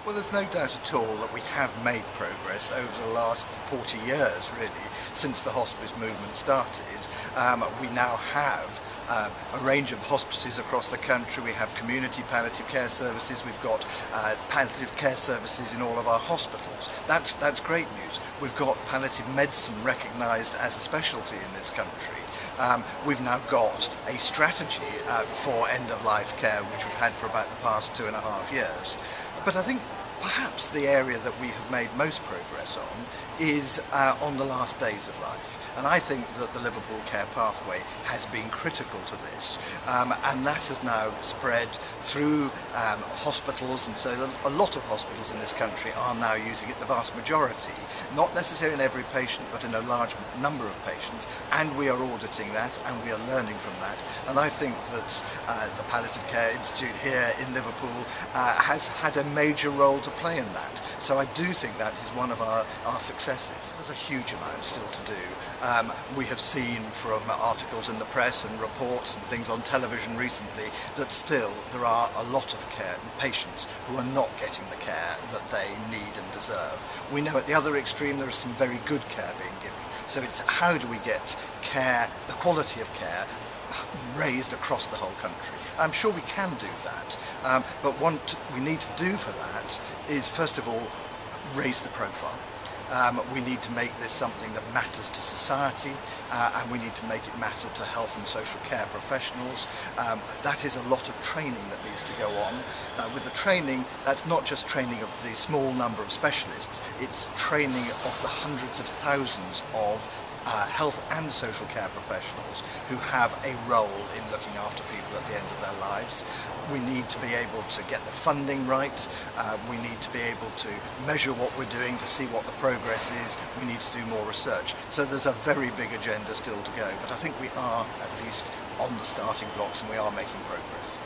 Well, there's no doubt at all that we have made progress over the last 40 years, really, since the hospice movement started. We now have a range of hospices across the country. We have community palliative care services. We've got palliative care services in all of our hospitals. That's great news. We've got palliative medicine recognised as a specialty in this country. We've now got a strategy for end-of-life care, which we've had for about the past 2.5 years. But I think perhaps the area that we have made most progress on is on the last days of life. And I think that the Liverpool Care Pathway has been critical to this, and that has now spread through hospitals, and so a lot of hospitals in this country are now using it, the vast majority, not necessarily in every patient, but in a large number of patients, and we are auditing that and we are learning from that. And I think that the Palliative Care Institute here in Liverpool has had a major role to play in that. So I do think that is one of our successes. There's a huge amount still to do. We have seen from articles in the press and reports and things on television recently that still there are a lot of patients who are not getting the care that they need and deserve. We know at the other extreme there is some very good care being given. So it's how do we get care, the quality of care, raised across the whole country. I'm sure we can do that, but what we need to do for that is first of all raise the profile. We need to make this something that matters to society, and we need to make it matter to health and social care professionals. That is a lot of training that needs to go on. With the training, that's not just training of the small number of specialists, it's training of the hundreds of thousands of health and social care professionals who have a role in looking after people at the end of their lives. We need to be able to get the funding right. We need to be able to measure what we're doing to see what the progress is. We need to do more research. So there's a very big agenda still to go, but I think we are at least on the starting blocks and we are making progress.